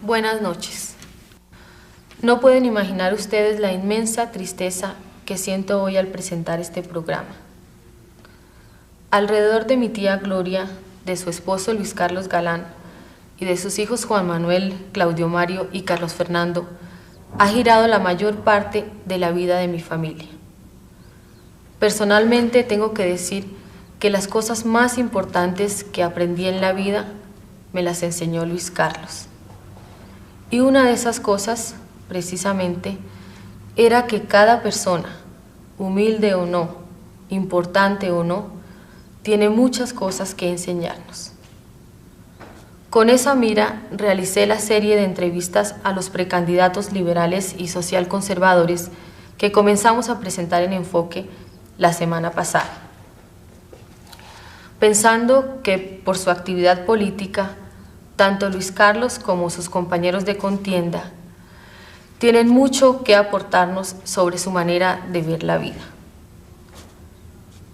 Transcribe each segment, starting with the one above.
Buenas noches. No pueden imaginar ustedes la inmensa tristeza que siento hoy al presentar este programa. Alrededor de mi tía Gloria, de su esposo Luis Carlos Galán y de sus hijos Juan Manuel, Claudio Mario y Carlos Fernando, ha girado la mayor parte de la vida de mi familia. Personalmente tengo que decir que las cosas más importantes que aprendí en la vida me las enseñó Luis Carlos. Y una de esas cosas, precisamente, era que cada persona, humilde o no, importante o no, tiene muchas cosas que enseñarnos. Con esa mira realicé la serie de entrevistas a los precandidatos liberales y social conservadores que comenzamos a presentar en Enfoque la semana pasada, pensando que por su actividad política, tanto Luis Carlos como sus compañeros de contienda tienen mucho que aportarnos sobre su manera de ver la vida.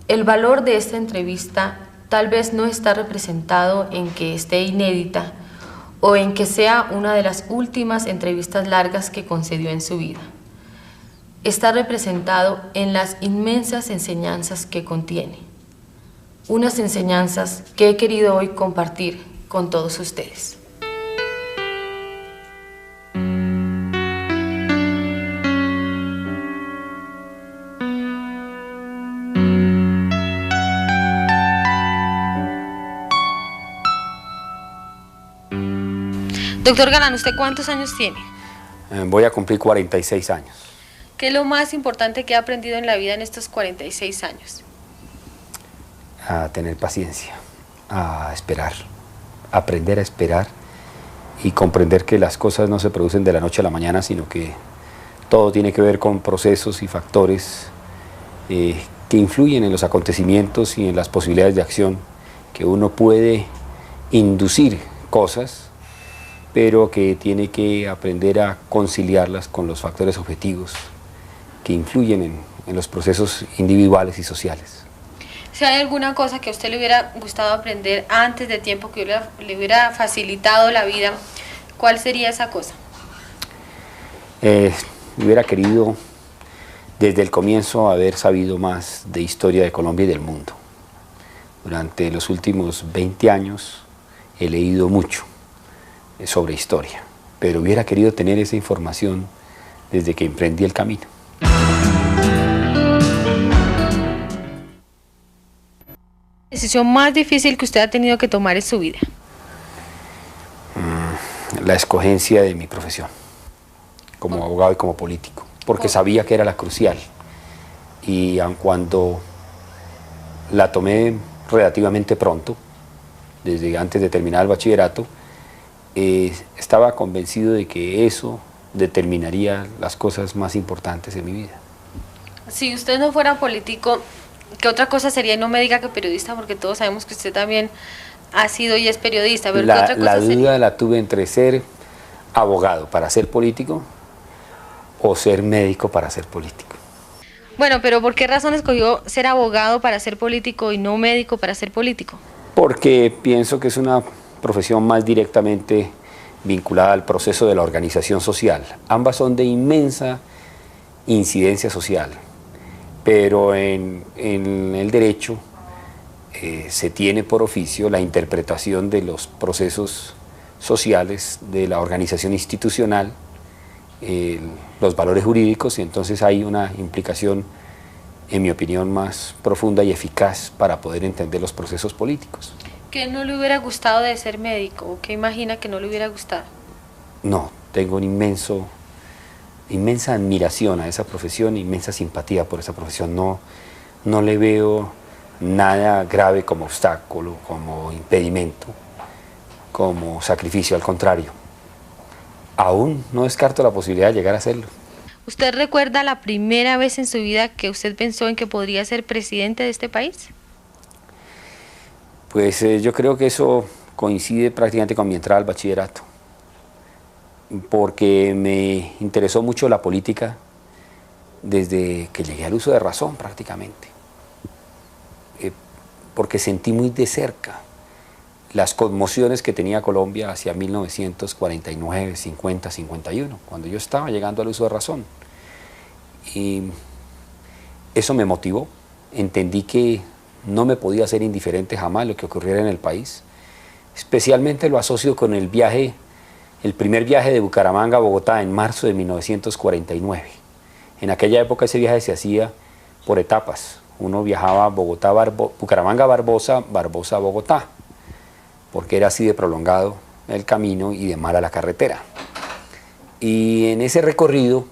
El valor de esta entrevista tal vez no está representado en que esté inédita o en que sea una de las últimas entrevistas largas que concedió en su vida. Está representado en las inmensas enseñanzas que contiene. Unas enseñanzas que he querido hoy compartir con todos ustedes. Doctor Galán, ¿usted cuántos años tiene? Voy a cumplir 46 años. ¿Qué es lo más importante que ha aprendido en la vida en estos 46 años? A tener paciencia, a esperar, aprender a esperar y comprender que las cosas no se producen de la noche a la mañana, sino que todo tiene que ver con procesos y factores que influyen en los acontecimientos y en las posibilidades de acción, que uno puede inducir cosas, pero que tiene que aprender a conciliarlas con los factores objetivos que influyen en los procesos individuales y sociales. Si hay alguna cosa que a usted le hubiera gustado aprender antes de tiempo, que le hubiera facilitado la vida, ¿cuál sería esa cosa? Hubiera querido desde el comienzo haber sabido más de historia de Colombia y del mundo. Durante los últimos 20 años he leído mucho sobre historia, pero hubiera querido tener esa información desde que emprendí el camino. ¿La decisión más difícil que usted ha tenido que tomar en su vida? La escogencia de mi profesión, como abogado y como político, porque sabía que era la crucial, y aun cuando la tomé relativamente pronto, desde antes de terminar el bachillerato, estaba convencido de que eso determinaría las cosas más importantes en mi vida. Si usted no fuera político, ¿qué otra cosa sería? Y no me diga que periodista, porque todos sabemos que usted también ha sido y es periodista. Pero ¿qué otra cosa la duda sería? la tuve entre ser abogado para ser político o ser médico para ser político. Bueno, pero ¿por qué razón escogió ser abogado para ser político y no médico para ser político? Porque pienso que es una profesión más directamente vinculada al proceso de la organización social. Ambas son de inmensa incidencia social, pero en el derecho se tiene por oficio la interpretación de los procesos sociales, de la organización institucional, los valores jurídicos, y entonces hay una implicación, en mi opinión, más profunda y eficaz para poder entender los procesos políticos. ¿Qué no le hubiera gustado de ser médico? ¿O qué imagina que no le hubiera gustado? No, tengo inmensa admiración a esa profesión, inmensa simpatía por esa profesión. No le veo nada grave como obstáculo, como impedimento, como sacrificio, al contrario. Aún no descarto la posibilidad de llegar a hacerlo. ¿Usted recuerda la primera vez en su vida que usted pensó en que podría ser presidente de este país? Pues yo creo que eso coincide prácticamente con mi entrada al bachillerato, porque me interesó mucho la política desde que llegué al uso de razón prácticamente, porque sentí muy de cerca las conmociones que tenía Colombia hacia 1949, 50, 51, cuando yo estaba llegando al uso de razón. Y eso me motivó, entendí que no me podía ser indiferente jamás lo que ocurriera en el país. Especialmente lo asocio con el primer viaje de Bucaramanga a Bogotá en marzo de 1949. En aquella época ese viaje se hacía por etapas. Uno viajaba a Bucaramanga, Barbosa, Barbosa, Bogotá, porque era así de prolongado el camino y de mala la carretera. Y en ese recorrido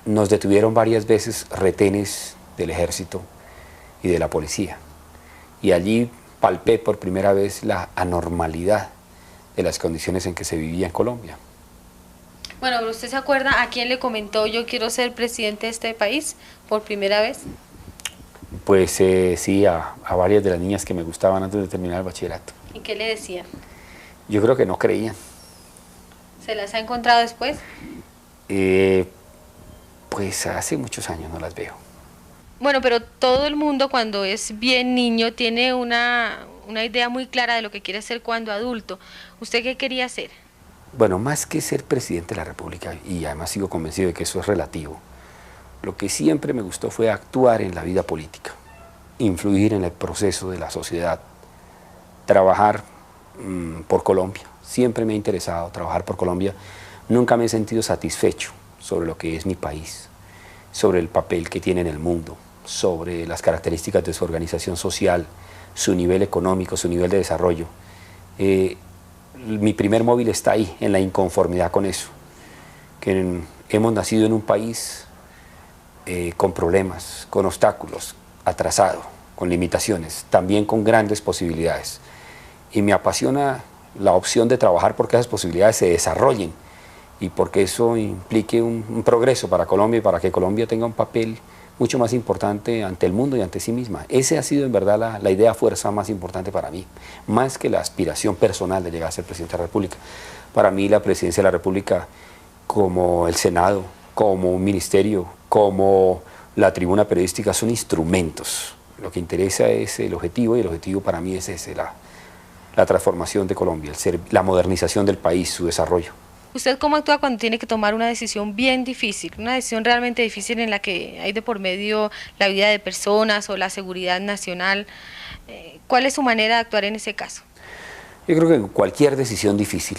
nos detuvieron varias veces retenes del ejército y de la policía. Y allí palpé por primera vez la anormalidad de las condiciones en que se vivía en Colombia. Bueno, pero ¿usted se acuerda a quién le comentó yo quiero ser presidente de este país por primera vez? Pues sí, a varias de las niñas que me gustaban antes de terminar el bachillerato. ¿Y qué le decían? Yo creo que no creían. ¿Se las ha encontrado después? Pues hace muchos años no las veo. Bueno, pero todo el mundo cuando es bien niño tiene una idea muy clara de lo que quiere ser cuando adulto. ¿Usted qué quería ser? Bueno, más que ser presidente de la República, y además sigo convencido de que eso es relativo, lo que siempre me gustó fue actuar en la vida política, influir en el proceso de la sociedad, trabajar por Colombia. Siempre me ha interesado trabajar por Colombia. Nunca me he sentido satisfecho sobre lo que es mi país, sobre el papel que tiene en el mundo, sobre las características de su organización social, su nivel económico, su nivel de desarrollo. Mi primer móvil está ahí, en la inconformidad con eso, que hemos nacido en un país con problemas, con obstáculos, atrasado, con limitaciones, también con grandes posibilidades. Y me apasiona la opción de trabajar porque esas posibilidades se desarrollen y porque eso implique un progreso para Colombia y para que Colombia tenga un papel mucho más importante ante el mundo y ante sí misma. Esa ha sido en verdad la idea fuerza más importante para mí, más que la aspiración personal de llegar a ser presidente de la República. Para mí la presidencia de la República, como el Senado, como un ministerio, como la tribuna periodística, son instrumentos. Lo que interesa es el objetivo, y el objetivo para mí es ese, la transformación de Colombia, la modernización del país, su desarrollo. ¿Usted cómo actúa cuando tiene que tomar una decisión bien difícil, una decisión realmente difícil en la que hay de por medio la vida de personas o la seguridad nacional? ¿Cuál es su manera de actuar en ese caso? Yo creo que en cualquier decisión difícil,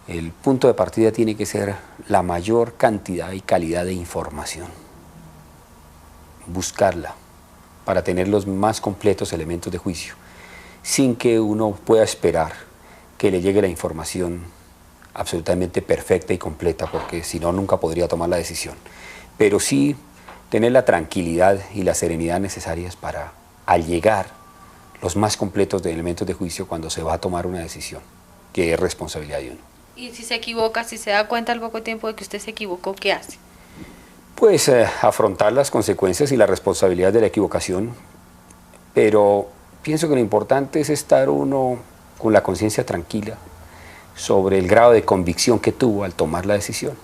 el punto de partida tiene que ser la mayor cantidad y calidad de información. Buscarla para tener los más completos elementos de juicio, sin que uno pueda esperar que le llegue la información absolutamente perfecta y completa, porque si no, nunca podría tomar la decisión. Pero sí tener la tranquilidad y la serenidad necesarias para, al llegar, los más completos de elementos de juicio cuando se va a tomar una decisión, que es responsabilidad de uno. Y si se equivoca, si se da cuenta al poco tiempo de que usted se equivocó, ¿qué hace? Pues afrontar las consecuencias y la responsabilidad de la equivocación, pero pienso que lo importante es estar uno con la conciencia tranquila sobre el grado de convicción que tuvo al tomar la decisión.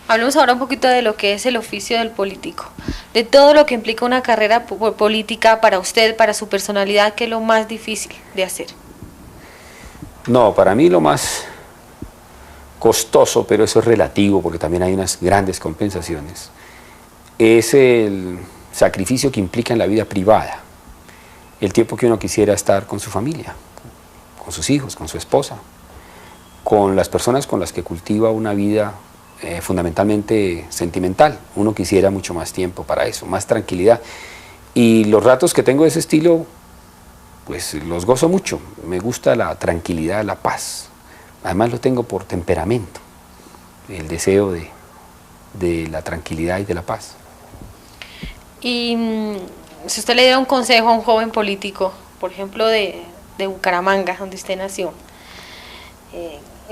Hablemos ahora un poquito de lo que es el oficio del político, de todo lo que implica una carrera política para usted, para su personalidad, ¿qué es lo más difícil de hacer? No, para mí lo más costoso, pero eso es relativo porque también hay unas grandes compensaciones, es el sacrificio que implica en la vida privada, el tiempo que uno quisiera estar con su familia, con sus hijos, con su esposa, con las personas con las que cultiva una vida fundamentalmente sentimental. Uno quisiera mucho más tiempo para eso, más tranquilidad. Y los ratos que tengo de ese estilo, pues los gozo mucho. Me gusta la tranquilidad, la paz. Además lo tengo por temperamento, el deseo de la tranquilidad y de la paz. Y si usted le diera un consejo a un joven político, por ejemplo de Bucaramanga, donde usted nació,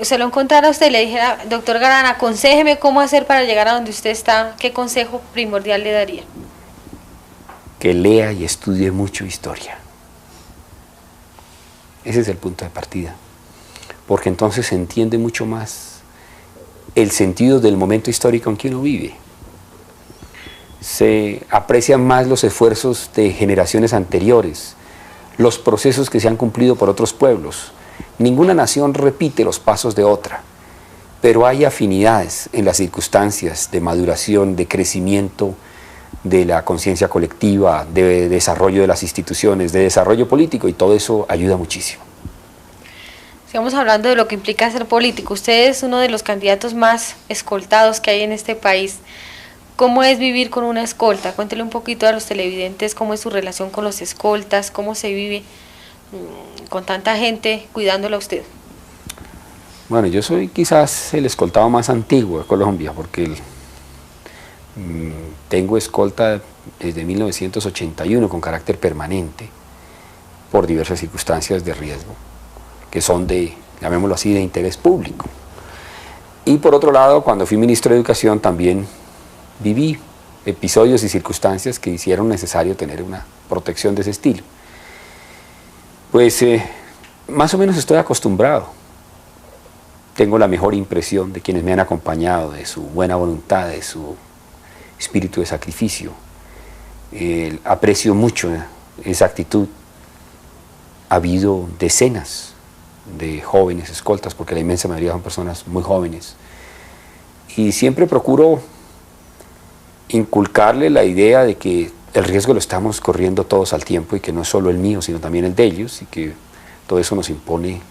se lo encontrara a usted y le dijera, doctor Garan, aconséjeme cómo hacer para llegar a donde usted está, ¿qué consejo primordial le daría? Que lea y estudie mucho historia. Ese es el punto de partida, porque entonces se entiende mucho más el sentido del momento histórico en que uno vive. Se aprecian más los esfuerzos de generaciones anteriores, los procesos que se han cumplido por otros pueblos. Ninguna nación repite los pasos de otra, pero hay afinidades en las circunstancias de maduración, de crecimiento de la conciencia colectiva, de desarrollo de las instituciones, de desarrollo político, y todo eso ayuda muchísimo. Sigamos hablando de lo que implica ser político. Usted es uno de los candidatos más escoltados que hay en este país. ¿Cómo es vivir con una escolta? Cuéntele un poquito a los televidentes cómo es su relación con los escoltas, cómo se vive con tanta gente cuidándola a usted. Bueno, yo soy quizás el escoltado más antiguo de Colombia, porque tengo escolta desde 1981 con carácter permanente, por diversas circunstancias de riesgo, que son de, llamémoslo así, de interés público. Y por otro lado, cuando fui ministro de Educación también viví episodios y circunstancias que hicieron necesario tener una protección de ese estilo. Pues más o menos estoy acostumbrado. Tengo la mejor impresión de quienes me han acompañado, de su buena voluntad, de su espíritu de sacrificio. Aprecio mucho esa actitud. Ha habido decenas de jóvenes escoltas, porque la inmensa mayoría son personas muy jóvenes. Y siempre procuro inculcarle la idea de que el riesgo lo estamos corriendo todos al tiempo, y que no es solo el mío, sino también el de ellos, y que todo eso nos impone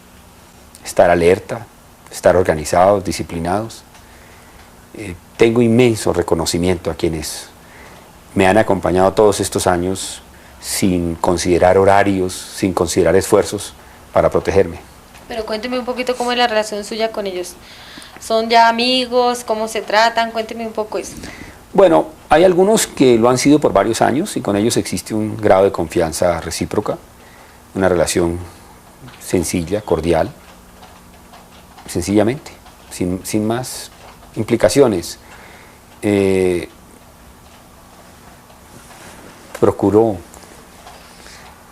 estar alerta, estar organizados, disciplinados. Tengo inmenso reconocimiento a quienes me han acompañado todos estos años sin considerar horarios, sin considerar esfuerzos para protegerme. Pero cuénteme un poquito cómo es la relación suya con ellos. ¿Son ya amigos? ¿Cómo se tratan? Cuénteme un poco eso. Bueno, hay algunos que lo han sido por varios años, y con ellos existe un grado de confianza recíproca, una relación sencilla, cordial, sencillamente, sin más implicaciones. Procuro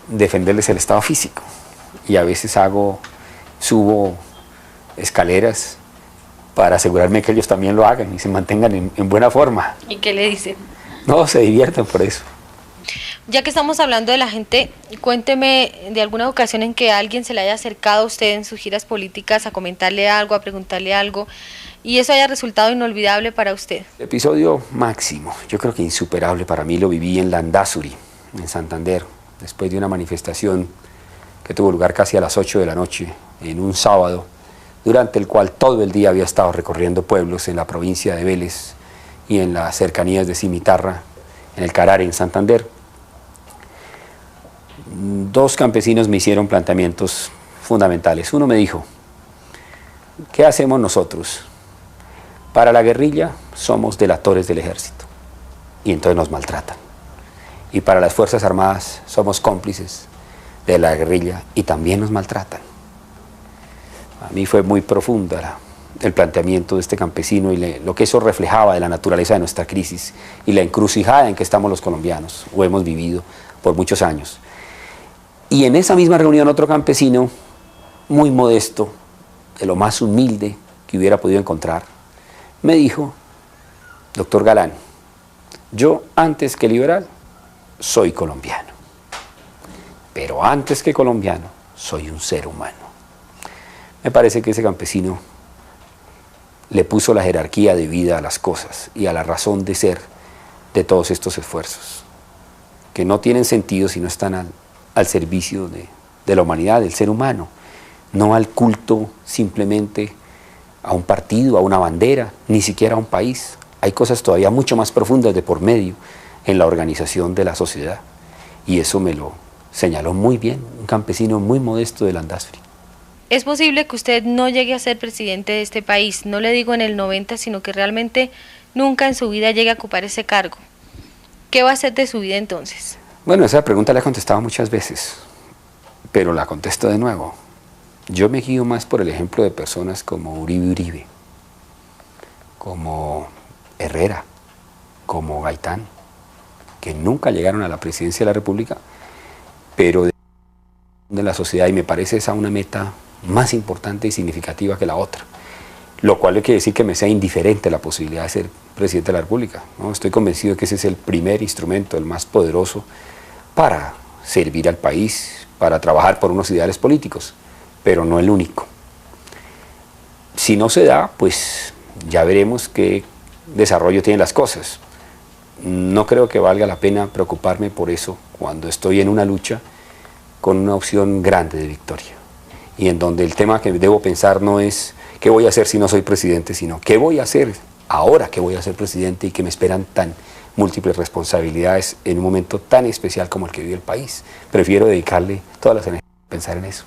defenderles el estado físico, y a veces subo escaleras para asegurarme que ellos también lo hagan y se mantengan en buena forma. ¿Y qué le dicen? No, se divierten por eso. Ya que estamos hablando de la gente, cuénteme de alguna ocasión en que alguien se le haya acercado a usted en sus giras políticas a comentarle algo, a preguntarle algo, y eso haya resultado inolvidable para usted. El episodio máximo, yo creo que insuperable para mí, lo viví en Landázuri, en Santander, después de una manifestación que tuvo lugar casi a las 8 de la noche, en un sábado, durante el cual todo el día había estado recorriendo pueblos en la provincia de Vélez y en las cercanías de Cimitarra, en el Carare, en Santander. Dos campesinos me hicieron planteamientos fundamentales. Uno me dijo: ¿qué hacemos nosotros? Para la guerrilla somos delatores del ejército, y entonces nos maltratan. Y para las Fuerzas Armadas somos cómplices de la guerrilla y también nos maltratan. A mí fue muy profunda el planteamiento de este campesino, y lo que eso reflejaba de la naturaleza de nuestra crisis y la encrucijada en que estamos los colombianos, o hemos vivido por muchos años. Y en esa misma reunión otro campesino, muy modesto, de lo más humilde que hubiera podido encontrar, me dijo: doctor Galán, yo antes que liberal soy colombiano, pero antes que colombiano soy un ser humano. Me parece que ese campesino le puso la jerarquía de vida a las cosas y a la razón de ser de todos estos esfuerzos, que no tienen sentido si no están al servicio de la humanidad, del ser humano, no al culto simplemente a un partido, a una bandera, ni siquiera a un país. Hay cosas todavía mucho más profundas de por medio en la organización de la sociedad, y eso me lo señaló muy bien un campesino muy modesto de Landázuri. Es posible que usted no llegue a ser presidente de este país, no le digo en el 90, sino que realmente nunca en su vida llegue a ocupar ese cargo. ¿Qué va a hacer de su vida entonces? Bueno, esa pregunta la he contestado muchas veces, pero la contesto de nuevo. Yo me guío más por el ejemplo de personas como Uribe, como Herrera, como Gaitán, que nunca llegaron a la presidencia de la República, pero de la sociedad, y me parece esa una meta más importante y significativa que la otra, lo cual no quiere decir que me sea indiferente la posibilidad de ser presidente de la República, ¿no? Estoy convencido de que ese es el primer instrumento, el más poderoso para servir al país, para trabajar por unos ideales políticos, pero no el único. Si no se da, pues ya veremos qué desarrollo tienen las cosas. No creo que valga la pena preocuparme por eso cuando estoy en una lucha con una opción grande de victoria, y en donde el tema que debo pensar no es qué voy a hacer si no soy presidente, sino qué voy a hacer ahora que voy a ser presidente y que me esperan tan múltiples responsabilidades en un momento tan especial como el que vive el país. Prefiero dedicarle todas las energías a pensar en eso.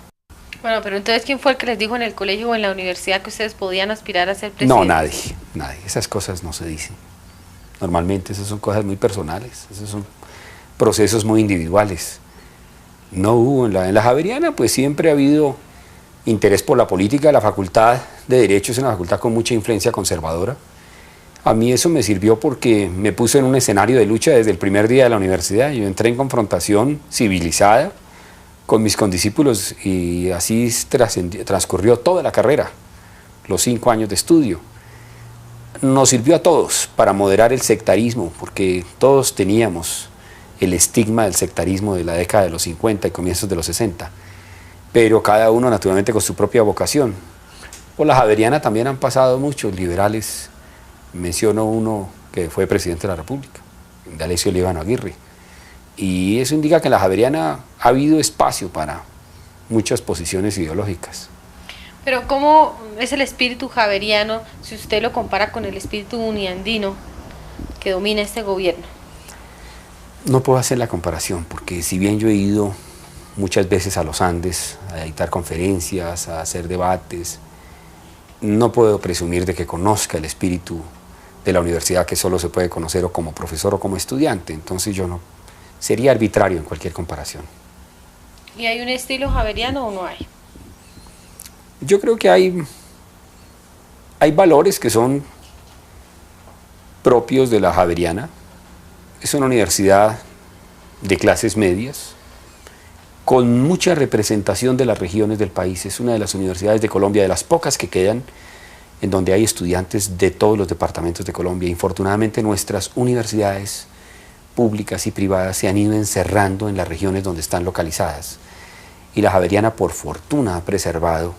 Bueno, pero entonces, ¿quién fue el que les dijo en el colegio o en la universidad que ustedes podían aspirar a ser presidentes? No, nadie. Esas cosas no se dicen. Normalmente esas son cosas muy personales, esos son procesos muy individuales. No hubo, en la Javeriana pues siempre ha habido interés por la política. La Facultad de Derecho es una facultad con mucha influencia conservadora. A mí eso me sirvió porque me puso en un escenario de lucha desde el primer día de la universidad. Yo entré en confrontación civilizada con mis condiscípulos y así transcurrió toda la carrera, los 5 años de estudio. Nos sirvió a todos para moderar el sectarismo, porque todos teníamos el estigma del sectarismo de la década de los 50 y comienzos de los 60, pero cada uno naturalmente con su propia vocación. Por la Javeriana también han pasado muchos liberales. Menciono uno que fue presidente de la República, D'Alessio Líbano Aguirre, y eso indica que en la Javeriana ha habido espacio para muchas posiciones ideológicas. Pero ¿cómo es el espíritu javeriano si usted lo compara con el espíritu uniandino que domina este gobierno? No puedo hacer la comparación, porque si bien yo he ido muchas veces a los Andes a dictar conferencias, a hacer debates, no puedo presumir de que conozca el espíritu de la universidad, que solo se puede conocer o como profesor o como estudiante. Entonces yo no, sería arbitrario en cualquier comparación. ¿Y hay un estilo javeriano o no hay? Yo creo que hay valores que son propios de la Javeriana. Es una universidad de clases medias, con mucha representación de las regiones del país. Es una de las universidades de Colombia, de las pocas que quedan, en donde hay estudiantes de todos los departamentos de Colombia. Infortunadamente nuestras universidades públicas y privadas se han ido encerrando en las regiones donde están localizadas. Y la Javeriana, por fortuna, ha preservado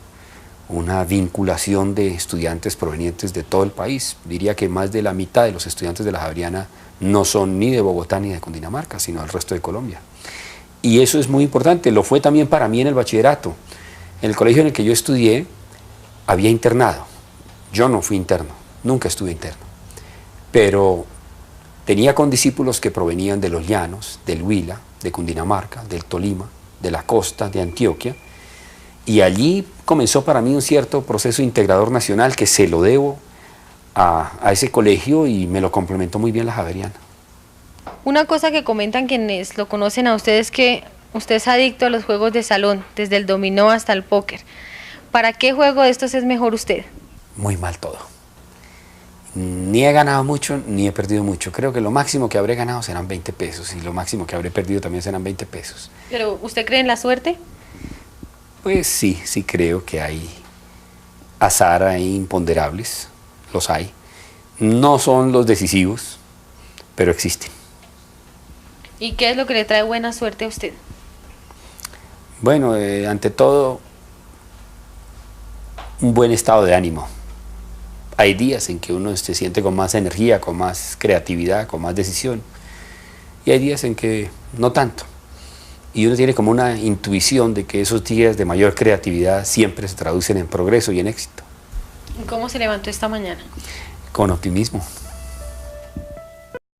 una vinculación de estudiantes provenientes de todo el país. Diría que más de la mitad de los estudiantes de la Javeriana no son ni de Bogotá ni de Cundinamarca, sino del resto de Colombia. Y eso es muy importante, lo fue también para mí en el bachillerato. En el colegio en el que yo estudié había internado. Yo no fui interno, nunca estuve interno, pero tenía condiscípulos que provenían de los llanos, del Huila, de Cundinamarca, del Tolima, de la costa, de Antioquia, y allí comenzó para mí un cierto proceso integrador nacional que se lo debo a ese colegio, y me lo complementó muy bien la Javeriana. Una cosa que comentan quienes lo conocen a usted es que usted es adicto a los juegos de salón, desde el dominó hasta el póker. ¿Para qué juego de estos es mejor usted? Muy mal todo. Ni he ganado mucho, ni he perdido mucho. Creo que lo máximo que habré ganado serán 20 pesos y lo máximo que habré perdido también serán 20 pesos. ¿Pero usted cree en la suerte? Pues sí creo que hay azar, hay imponderables, los hay. No son los decisivos, pero existen. ¿Y qué es lo que le trae buena suerte a usted? Bueno, ante todo, un buen estado de ánimo. Hay días en que uno se siente con más energía, con más creatividad, con más decisión. Y hay días en que no tanto. Y uno tiene como una intuición de que esos días de mayor creatividad siempre se traducen en progreso y en éxito. ¿Cómo se levantó esta mañana? Con optimismo.